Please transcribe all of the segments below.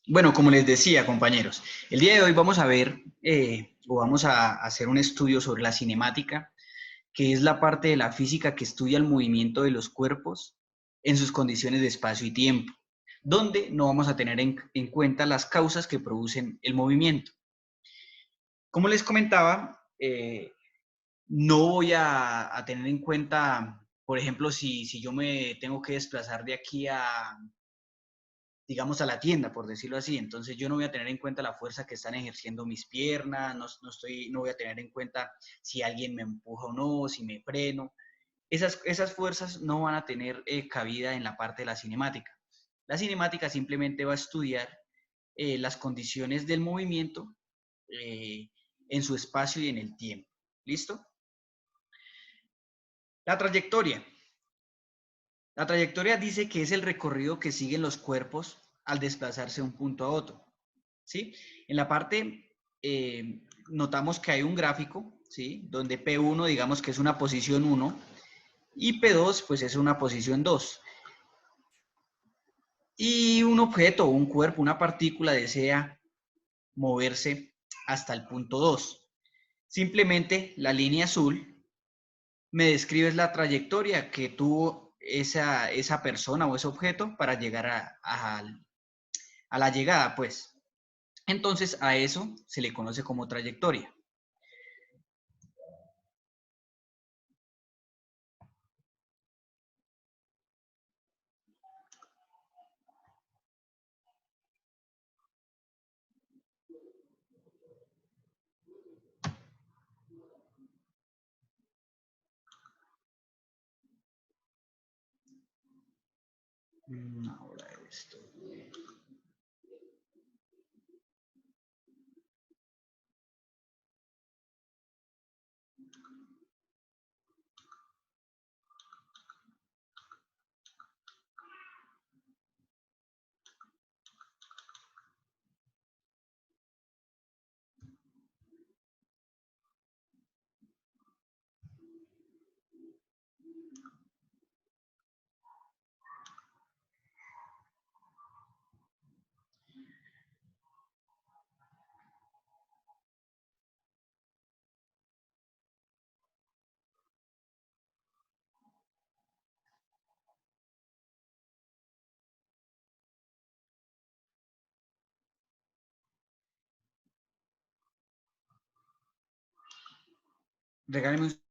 Bueno, como les decía, compañeros, el día de hoy vamos a ver o vamos a hacer un estudio sobre la cinemática, que es la parte de la física que estudia el movimiento de los cuerpos en sus condiciones de espacio y tiempo, donde no vamos a tener en cuenta las causas que producen el movimiento. Como les comentaba, no voy a tener en cuenta, por ejemplo, si yo me tengo que desplazar de aquí a, digamos, a la tienda, por decirlo así. Entonces yo no voy a tener en cuenta la fuerza que están ejerciendo mis piernas, no voy a tener en cuenta si alguien me empuja o no, si me freno. Esas fuerzas no van a tener cabida en la parte de la cinemática. La cinemática simplemente va a estudiar las condiciones del movimiento eh, en su espacio y en el tiempo. ¿Listo? La trayectoria. La trayectoria dice que es el recorrido que siguen los cuerpos al desplazarse de un punto a otro. ¿Sí? En la parte notamos que hay un gráfico, ¿sí? Donde P1 digamos que es una posición 1 y P2 pues es una posición 2. Y un objeto, un cuerpo, una partícula desea moverse hasta el punto 2. Simplemente la línea azul me describe la trayectoria que tuvo esa persona o ese objeto para llegar a la llegada, pues. Entonces a eso se le conoce como trayectoria. Ahora esto. Regáleme un...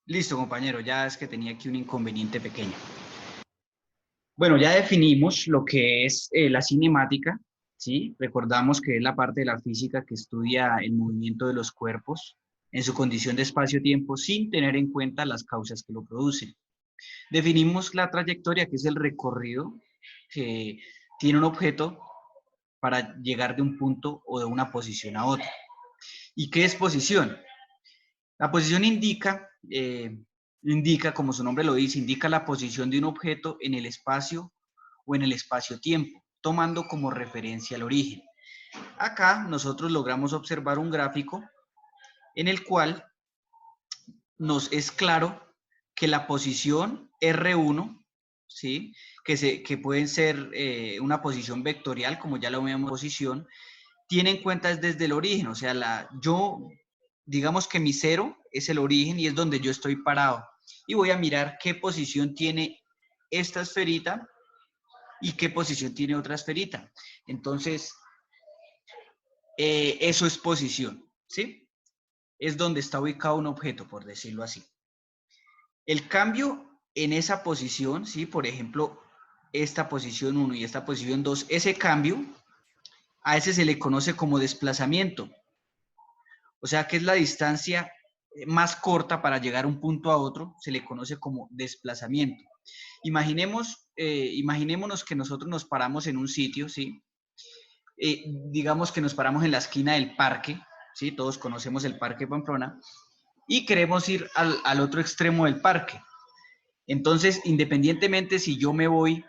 Listo, compañero, ya es que tenía aquí un inconveniente pequeño. Bueno, ya definimos lo que es la cinemática, ¿sí? Recordamos que es la parte de la física que estudia el movimiento de los cuerpos en su condición de espacio-tiempo sin tener en cuenta las causas que lo producen. Definimos la trayectoria, que es el recorrido que tiene un objeto para llegar de un punto o de una posición a otra. ¿Y qué es posición? La posición indica, como su nombre lo dice, indica la posición de un objeto en el espacio o en el espacio-tiempo, tomando como referencia el origen. Acá nosotros logramos observar un gráfico en el cual nos es claro que la posición R1, ¿sí? Que pueden ser una posición vectorial, como ya lo vemos posición, tiene en cuenta desde el origen, o sea, yo digamos que mi cero es el origen y es donde yo estoy parado. Y voy a mirar qué posición tiene esta esferita y qué posición tiene otra esferita. Entonces, eso es posición, ¿sí? Es donde está ubicado un objeto, por decirlo así. El cambio en esa posición, ¿sí? Por ejemplo, esta posición 1 y esta posición 2, ese cambio, a ese se le conoce como desplazamiento. O sea que es la distancia más corta para llegar a un punto a otro, se le conoce como desplazamiento. Imaginémonos que nosotros nos paramos en un sitio, ¿sí? Digamos que nos paramos en la esquina del parque, ¿sí? Todos conocemos el Parque Pamplona, y queremos ir al otro extremo del parque. Entonces, independientemente si yo me voy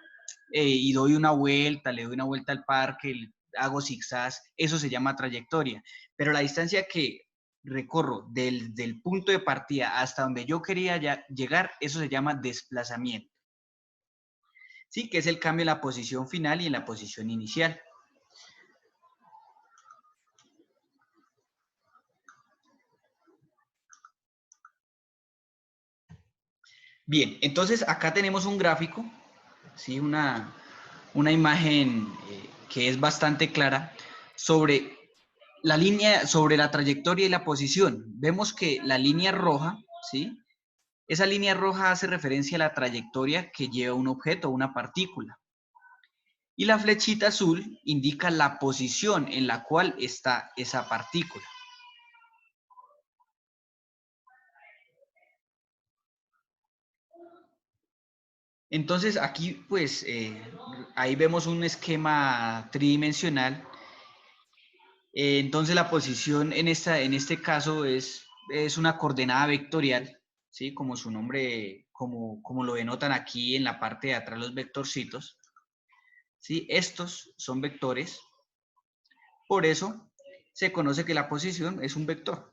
y doy una vuelta, le doy una vuelta al parque, hago zigzags, eso se llama trayectoria. Pero la distancia que recorro del punto de partida hasta donde yo quería llegar, eso se llama desplazamiento. Sí, que es el cambio en la posición final y en la posición inicial. Bien, entonces acá tenemos un gráfico, ¿sí? Una imagen que es bastante clara sobre la línea, sobre la trayectoria y la posición. Vemos que la línea roja, ¿sí? Esa línea roja hace referencia a la trayectoria que lleva un objeto, una partícula. Y la flechita azul indica la posición en la cual está esa partícula. Entonces aquí pues ahí vemos un esquema tridimensional. Entonces la posición en este caso es una coordenada vectorial, ¿sí? Como su nombre, como lo denotan aquí en la parte de atrás los vectorcitos, ¿sí? Estos son vectores, por eso se conoce que la posición es un vector.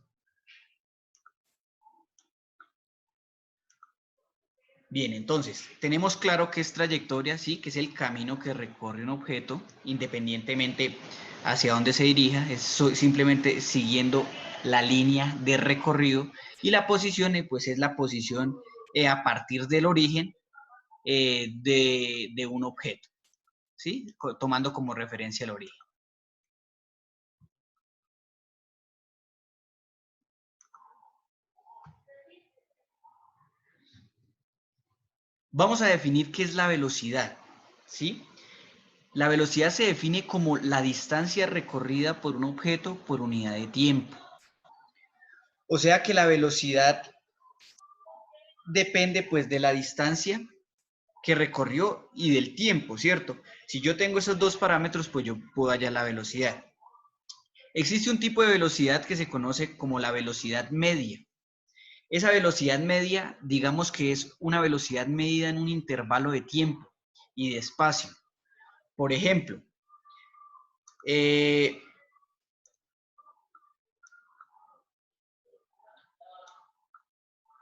Bien, entonces, tenemos claro que es trayectoria, sí, que es el camino que recorre un objeto, independientemente hacia dónde se dirija, es simplemente siguiendo la línea de recorrido. Y la posición, pues es la posición a partir del origen de un objeto, ¿sí? Tomando como referencia el origen. Vamos a definir qué es la velocidad, ¿sí? La velocidad se define como la distancia recorrida por un objeto por unidad de tiempo. O sea que la velocidad depende pues de la distancia que recorrió y del tiempo, ¿cierto? Si yo tengo esos dos parámetros, pues yo puedo hallar la velocidad. Existe un tipo de velocidad que se conoce como la velocidad media. Esa velocidad media, digamos que es una velocidad medida en un intervalo de tiempo y de espacio. Por ejemplo, eh,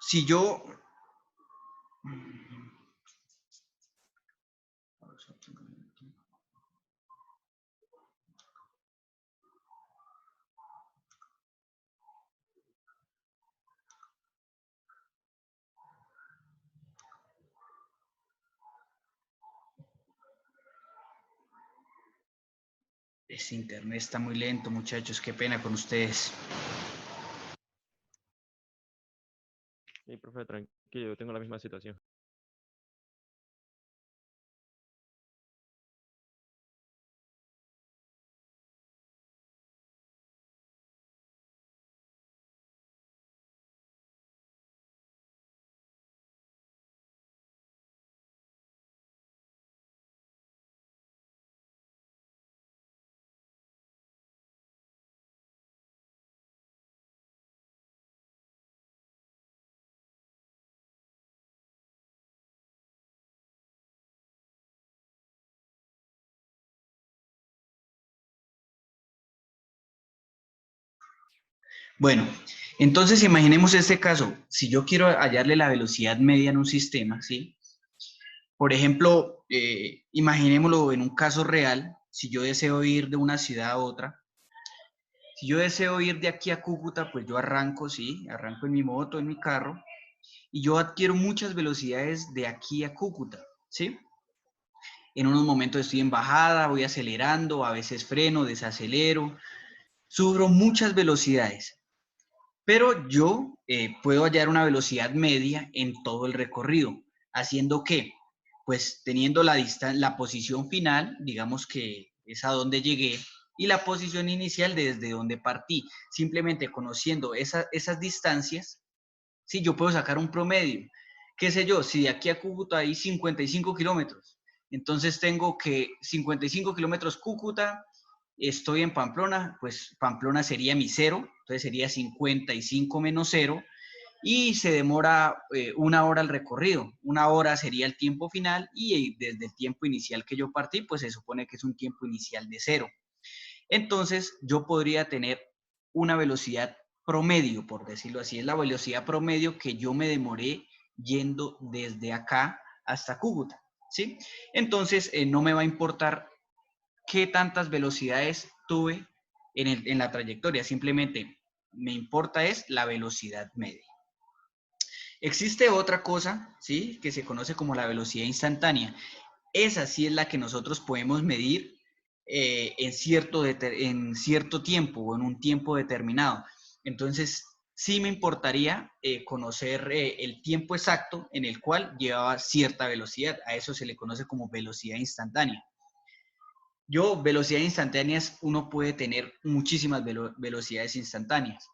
si yo... Ese internet está muy lento, muchachos, qué pena con ustedes. Sí, profe, tranquilo, yo tengo la misma situación. Bueno, entonces imaginemos este caso. Si yo quiero hallarle la velocidad media en un sistema, ¿sí? Por ejemplo, imaginémoslo en un caso real. Si yo deseo ir de una ciudad a otra, Si yo deseo ir de aquí a Cúcuta, pues yo arranco, sí, arranco en mi moto, en mi carro, y yo adquiero muchas velocidades de aquí a Cúcuta, ¿sí? En unos momentos estoy en bajada, voy acelerando, a veces freno, desacelero, sufro muchas velocidades. Pero yo puedo hallar una velocidad media en todo el recorrido. ¿Haciendo qué? Pues teniendo la posición final, digamos que es a donde llegué, y la posición inicial desde donde partí. Simplemente conociendo esas distancias, sí, yo puedo sacar un promedio. ¿Qué sé yo? Si de aquí a Cúcuta hay 55 kilómetros, entonces tengo que 55 kilómetros Cúcuta, estoy en Pamplona, pues Pamplona sería mi cero, entonces sería 55 menos cero, y se demora 1 hora el recorrido. 1 hora sería el tiempo final, y desde el tiempo inicial que yo partí, pues se supone que es un tiempo inicial de cero. Entonces yo podría tener una velocidad promedio, por decirlo así, es la velocidad promedio que yo me demoré yendo desde acá hasta Cúcuta, ¿sí? Entonces no me va a importar qué tantas velocidades tuve en la trayectoria, simplemente me importa es la velocidad media. Existe otra cosa, ¿sí? Que se conoce como la velocidad instantánea. Esa sí es la que nosotros podemos medir en cierto tiempo o en un tiempo determinado. Entonces, sí me importaría conocer el tiempo exacto en el cual llevaba cierta velocidad. A eso se le conoce como velocidad instantánea. Velocidad instantáneas, uno puede tener muchísimas velocidades instantáneas.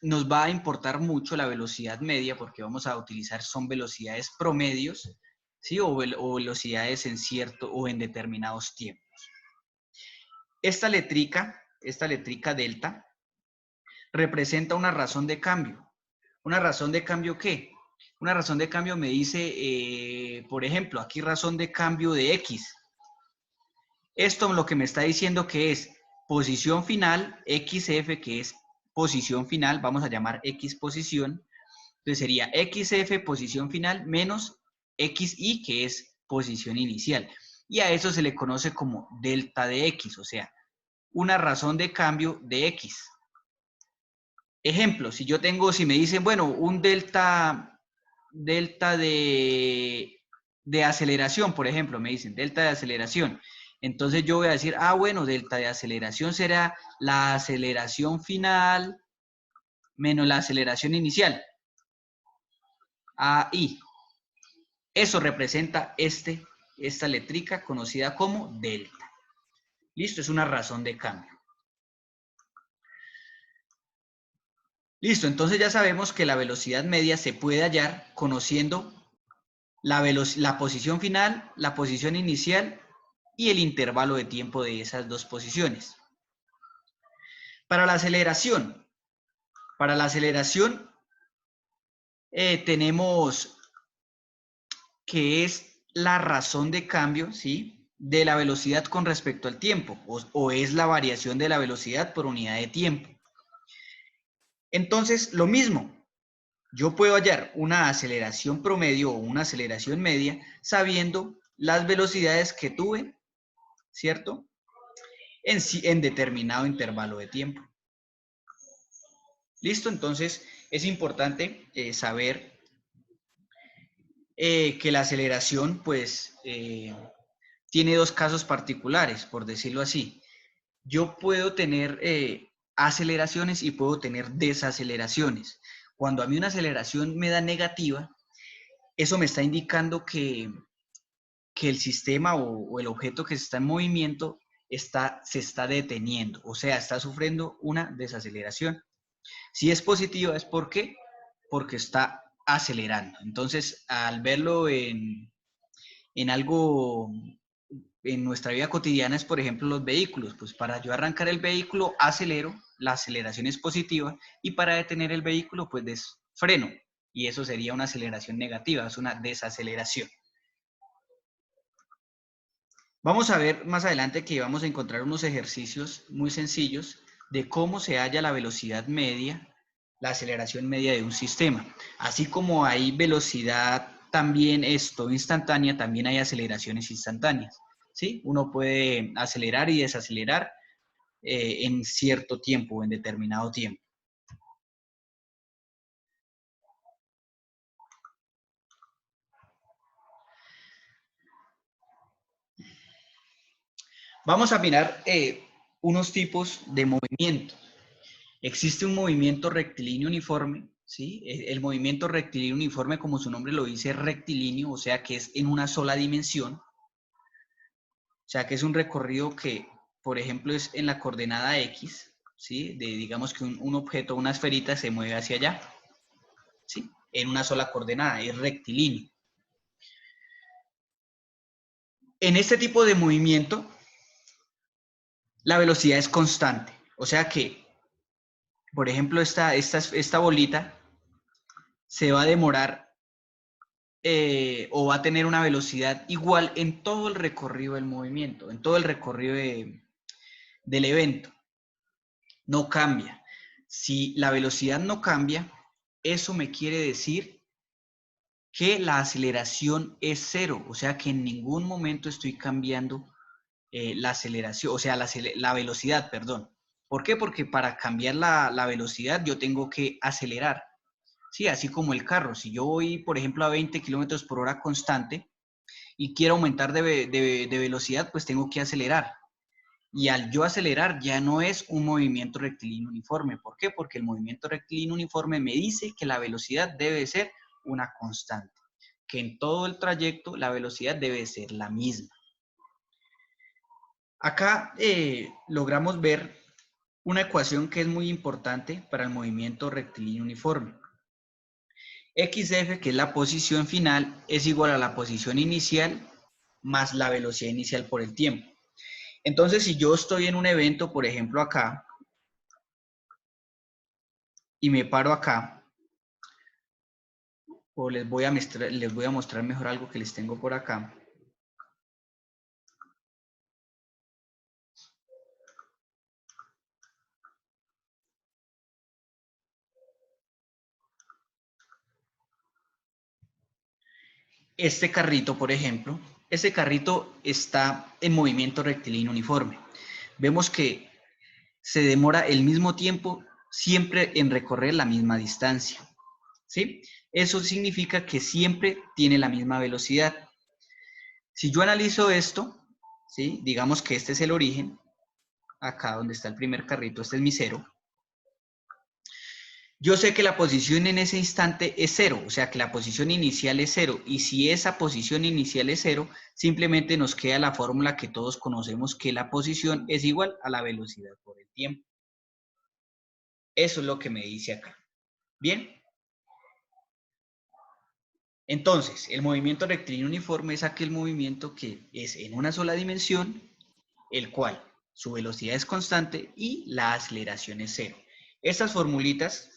Nos va a importar mucho la velocidad media porque vamos a utilizar, son velocidades promedios, ¿sí? O velocidades en cierto o en determinados tiempos. Esta letrica delta, representa una razón de cambio. ¿Una razón de cambio qué? Una razón de cambio me dice, por ejemplo, aquí razón de cambio de X. Esto lo que me está diciendo que es posición final, XF, que es posición final, vamos a llamar X posición. Entonces sería XF posición final menos XY, que es posición inicial. Y a eso se le conoce como delta de X, o sea, una razón de cambio de X. Ejemplo, si me dicen, bueno, un delta de aceleración, por ejemplo, me dicen delta de aceleración. Entonces yo voy a decir, bueno, delta de aceleración será la aceleración final menos la aceleración inicial. AI. Eso representa esta letrica conocida como delta. Listo, es una razón de cambio. Listo, entonces ya sabemos que la velocidad media se puede hallar conociendo la posición final, la posición inicial y el intervalo de tiempo de esas dos posiciones. Para la aceleración tenemos que es la razón de cambio, ¿sí?, de la velocidad con respecto al tiempo, o es la variación de la velocidad por unidad de tiempo. Entonces, lo mismo, yo puedo hallar una aceleración promedio o una aceleración media sabiendo las velocidades que tuve, ¿cierto?, en determinado intervalo de tiempo. Listo, entonces es importante saber que la aceleración, pues, tiene dos casos particulares, por decirlo así. Yo puedo tener aceleraciones y puedo tener desaceleraciones. Cuando a mí una aceleración me da negativa, eso me está indicando que el sistema o el objeto que está en movimiento se está deteniendo, o sea, está sufriendo una desaceleración. Si es positiva, ¿es por qué? Porque está acelerando. Entonces, al verlo en algo, en nuestra vida cotidiana, es por ejemplo los vehículos. Pues para yo arrancar el vehículo, acelero, la aceleración es positiva, y para detener el vehículo, pues freno. Y eso sería una aceleración negativa, es una desaceleración. Vamos a ver más adelante que vamos a encontrar unos ejercicios muy sencillos de cómo se halla la velocidad media, la aceleración media de un sistema. Así como hay velocidad también instantánea, también hay aceleraciones instantáneas, ¿sí? Uno puede acelerar y desacelerar en cierto tiempo o en determinado tiempo. Vamos a mirar unos tipos de movimiento. Existe un movimiento rectilíneo uniforme, ¿sí? El movimiento rectilíneo uniforme, como su nombre lo dice, es rectilíneo, o sea que es en una sola dimensión. O sea que es un recorrido que, por ejemplo, es en la coordenada X, ¿sí? Digamos que un objeto, una esferita, se mueve hacia allá, ¿sí? En una sola coordenada, es rectilíneo. En este tipo de movimiento, la velocidad es constante. O sea que, por ejemplo, esta bolita se va a demorar o va a tener una velocidad igual en todo el recorrido del movimiento, en todo el recorrido del evento. No cambia. Si la velocidad no cambia, eso me quiere decir que la aceleración es cero, o sea que en ningún momento estoy cambiando la aceleración, o sea, la velocidad, perdón. ¿Por qué? Porque para cambiar la velocidad yo tengo que acelerar. Sí, así como el carro. Si yo voy, por ejemplo, a 20 kilómetros por hora constante y quiero aumentar de velocidad, pues tengo que acelerar. Y al yo acelerar ya no es un movimiento rectilíneo uniforme. ¿Por qué? Porque el movimiento rectilíneo uniforme me dice que la velocidad debe ser una constante, que en todo el trayecto la velocidad debe ser la misma. Acá logramos ver una ecuación que es muy importante para el movimiento rectilíneo uniforme. XF, que es la posición final, es igual a la posición inicial más la velocidad inicial por el tiempo. Entonces, si yo estoy en un evento, por ejemplo acá, y me paro acá, o les voy a mostrar mejor algo que les tengo por acá. Este carrito, por ejemplo, este carrito está en movimiento rectilíneo uniforme. Vemos que se demora el mismo tiempo siempre en recorrer la misma distancia, ¿sí? Eso significa que siempre tiene la misma velocidad. Si yo analizo esto, ¿sí? Digamos que este es el origen, acá donde está el primer carrito, este es mi cero. Yo sé que la posición en ese instante es cero, o sea que la posición inicial es cero. Y si esa posición inicial es cero, simplemente nos queda la fórmula que todos conocemos, que la posición es igual a la velocidad por el tiempo. Eso es lo que me dice acá. Bien. Entonces, el movimiento rectilíneo uniforme es aquel movimiento que es en una sola dimensión, el cual su velocidad es constante y la aceleración es cero. Estas formulitas,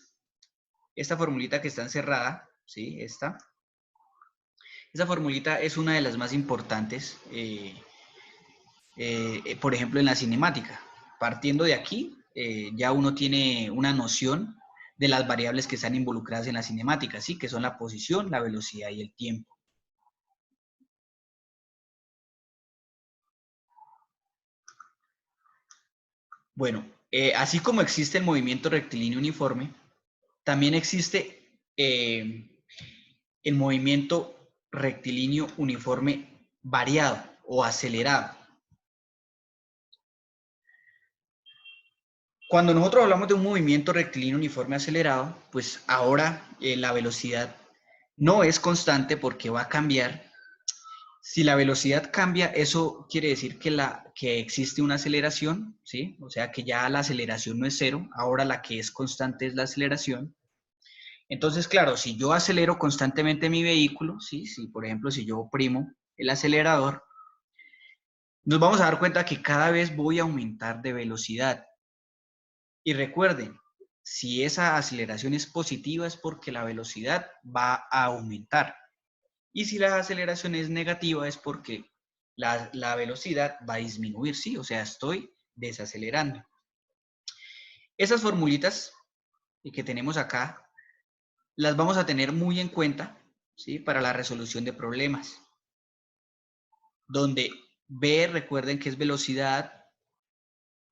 esta formulita que está encerrada, ¿sí? Esta formulita es una de las más importantes, por ejemplo, en la cinemática. Partiendo de aquí, ya uno tiene una noción de las variables que están involucradas en la cinemática, ¿sí? Que son la posición, la velocidad y el tiempo. Bueno, así como existe el movimiento rectilíneo uniforme, también existe el movimiento rectilíneo uniforme variado o acelerado. Cuando nosotros hablamos de un movimiento rectilíneo uniforme acelerado, pues ahora la velocidad no es constante porque va a cambiar. Si la velocidad cambia, eso quiere decir que existe una aceleración, ¿sí? O sea que ya la aceleración no es cero, ahora la que es constante es la aceleración. Entonces, claro, si yo acelero constantemente mi vehículo, ¿sí? Si, por ejemplo, si yo oprimo el acelerador, nos vamos a dar cuenta que cada vez voy a aumentar de velocidad. Y recuerden, si esa aceleración es positiva es porque la velocidad va a aumentar. Y si la aceleración es negativa es porque la velocidad va a disminuir, ¿sí? O sea, estoy desacelerando. Esas formulitas que tenemos acá las vamos a tener muy en cuenta, ¿sí? Para la resolución de problemas. Donde B, recuerden que es velocidad,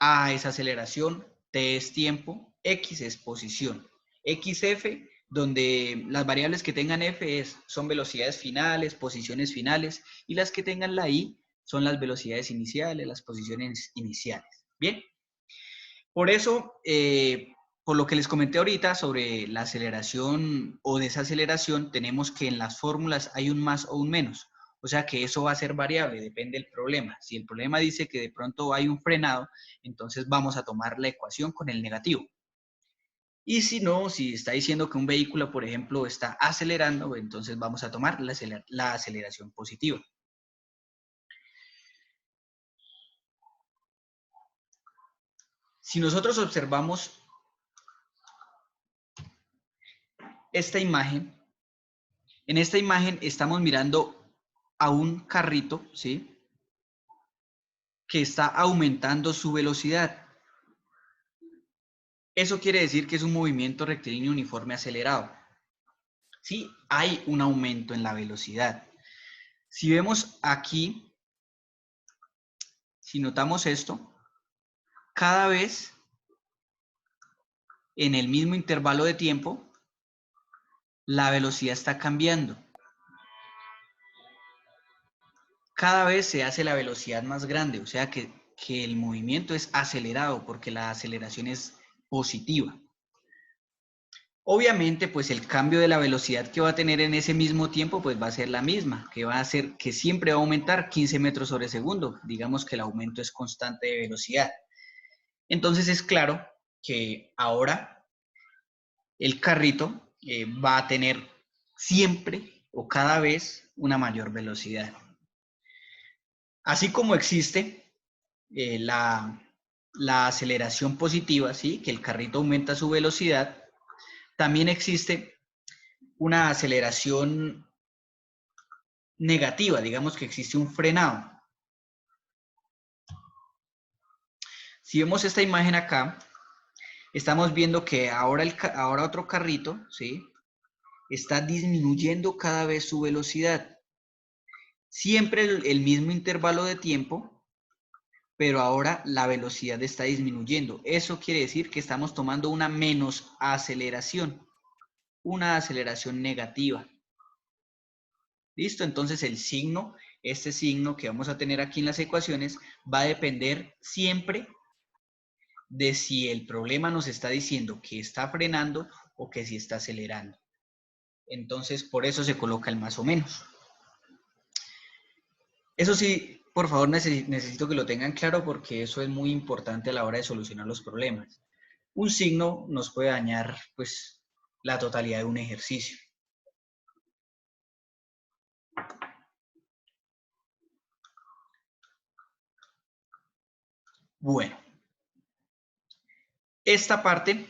A es aceleración, T es tiempo, X es posición. XF, donde las variables que tengan F son velocidades finales, posiciones finales, y las que tengan la I son las velocidades iniciales, las posiciones iniciales. Bien, por eso, por lo que les comenté ahorita sobre la aceleración o desaceleración, tenemos que en las fórmulas hay un más o un menos. O sea que eso va a ser variable, depende del problema. Si el problema dice que de pronto hay un frenado, entonces vamos a tomar la ecuación con el negativo. Y si no, si está diciendo que un vehículo, por ejemplo, está acelerando, entonces vamos a tomar la aceleración positiva. Si nosotros observamos esta imagen, en esta imagen estamos mirando a un carrito, ¿sí? Que está aumentando su velocidad. Eso quiere decir que es un movimiento rectilíneo uniforme acelerado. Sí, hay un aumento en la velocidad. Si vemos aquí, si notamos esto, cada vez en el mismo intervalo de tiempo, la velocidad está cambiando. Cada vez se hace la velocidad más grande, o sea que el movimiento es acelerado porque la aceleración es positiva. Obviamente, pues el cambio de la velocidad que va a tener en ese mismo tiempo, pues va a ser la misma, que va a ser que siempre va a aumentar 15 metros sobre segundo. Digamos que el aumento es constante de velocidad. Entonces es claro que ahora el carrito va a tener siempre o cada vez una mayor velocidad. Así como existe la aceleración positiva, ¿sí? Que el carrito aumenta su velocidad, también existe una aceleración negativa, digamos que existe un frenado. Si vemos esta imagen acá, estamos viendo que ahora otro carrito, ¿sí? Está disminuyendo cada vez su velocidad. Siempre el mismo intervalo de tiempo, pero ahora la velocidad está disminuyendo. Eso quiere decir que estamos tomando una menos aceleración, una aceleración negativa. ¿Listo? Entonces el signo, este signo que vamos a tener aquí en las ecuaciones, va a depender siempre de si el problema nos está diciendo que está frenando o que si está acelerando. Entonces, por eso se coloca el más o menos. Eso sí, por favor, necesito que lo tengan claro porque eso es muy importante a la hora de solucionar los problemas. Un signo nos puede dañar, pues, la totalidad de un ejercicio. Bueno, esta parte,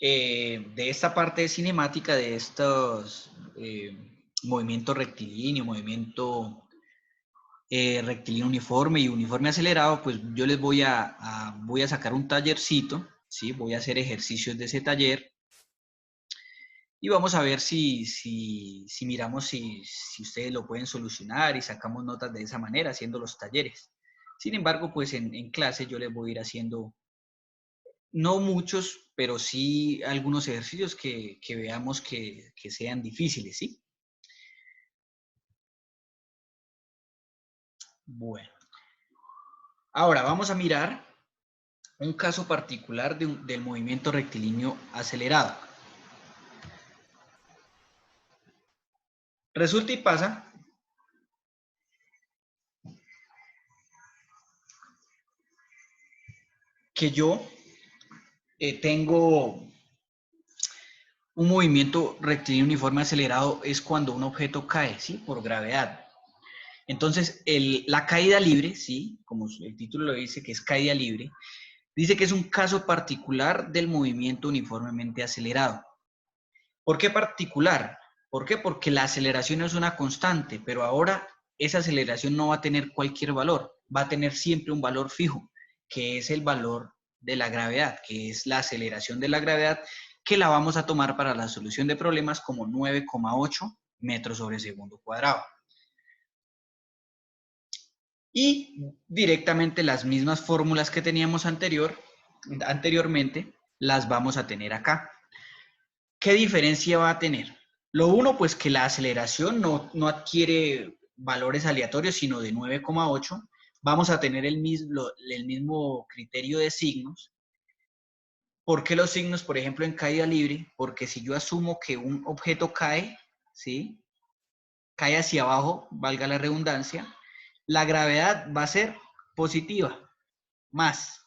de esta parte de cinemática, de estos movimientos rectilíneo, movimiento rectilíneo uniforme y uniforme acelerado, pues yo les voy a sacar un tallercito, ¿sí? Voy a hacer ejercicios de ese taller y vamos a ver si miramos si ustedes lo pueden solucionar y sacamos notas de esa manera haciendo los talleres. Sin embargo, pues en clase yo les voy a ir haciendo, no muchos, pero sí algunos ejercicios que veamos que sean difíciles, ¿sí? Bueno, ahora vamos a mirar un caso particular del movimiento rectilíneo acelerado. Resulta y pasa que yo tengo un movimiento rectilíneo uniforme acelerado es cuando un objeto cae, ¿sí? Por gravedad. Entonces, la caída libre, ¿sí? Como el título lo dice, que es caída libre, dice que es un caso particular del movimiento uniformemente acelerado. ¿Por qué particular? ¿Por qué? Porque la aceleración es una constante, pero ahora esa aceleración no va a tener cualquier valor, va a tener siempre un valor fijo, que es el valor de la gravedad, que es la aceleración de la gravedad, que la vamos a tomar para la solución de problemas como 9,8 metros sobre segundo cuadrado. Y directamente las mismas fórmulas que teníamos anteriormente, las vamos a tener acá. ¿Qué diferencia va a tener? Lo uno, pues que la aceleración no adquiere valores aleatorios, sino de 9,8. Vamos a tener el mismo criterio de signos. ¿Por qué los signos, por ejemplo, en caída libre? Porque si yo asumo que un objeto cae, ¿sí? Cae hacia abajo, valga la redundancia, la gravedad va a ser positiva, más.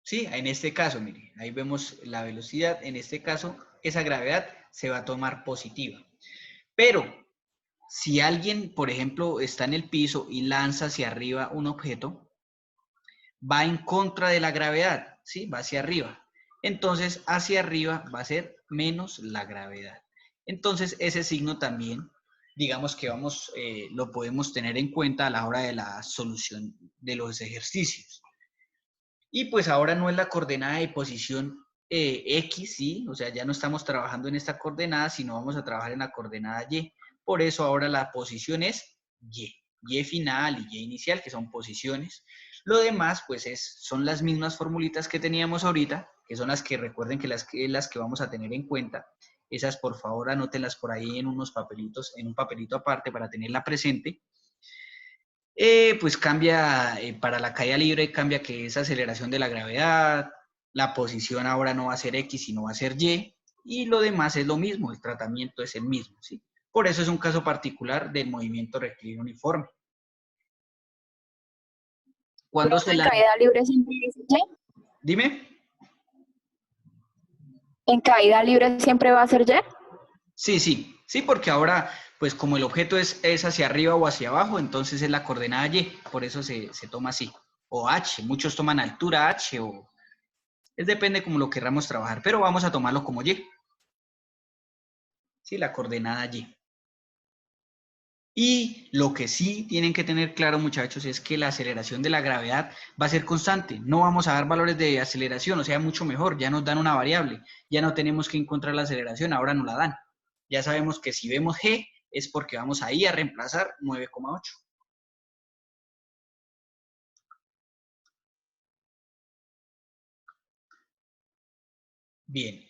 ¿Sí? En este caso, mire, ahí vemos la velocidad, en este caso, esa gravedad se va a tomar positiva. Pero, si alguien, por ejemplo, está en el piso y lanza hacia arriba un objeto, va en contra de la gravedad, ¿sí? Va hacia arriba. Entonces, hacia arriba va a ser menos la gravedad. Entonces, ese signo también, digamos que lo podemos tener en cuenta a la hora de la solución de los ejercicios. Y pues ahora no es la coordenada de posición X, ¿sí? O sea, ya no estamos trabajando en esta coordenada, sino vamos a trabajar en la coordenada Y. Por eso ahora la posición es Y. Y final y Y inicial, que son posiciones. Lo demás, pues son las mismas formulitas que teníamos ahorita, que son las que recuerden que las que vamos a tener en cuenta. Esas, por favor, anótenlas por ahí en unos papelitos, en un papelito aparte para tenerla presente. Pues cambia, para la caída libre cambia que es aceleración de la gravedad, la posición ahora no va a ser X, sino va a ser y lo demás es lo mismo, el tratamiento es el mismo, ¿sí? Por eso es un caso particular del movimiento rectilíneo uniforme. Cuando se En la... caída libre siempre va a ser Y. Dime. En caída libre siempre va a ser Y. Sí, porque ahora, pues como el objeto es hacia arriba o hacia abajo, entonces es la coordenada Y, por eso se toma así. O H, muchos toman altura H o... depende como lo querramos trabajar, pero vamos a tomarlo como Y. ¿Sí? La coordenada Y. Y lo que sí tienen que tener claro, muchachos, es que la aceleración de la gravedad va a ser constante. No vamos a dar valores de aceleración, o sea, mucho mejor. Ya nos dan una variable. Ya no tenemos que encontrar la aceleración, ahora nos la dan. Ya sabemos que si vemos G es porque vamos ahí a reemplazar 9,8. Bien,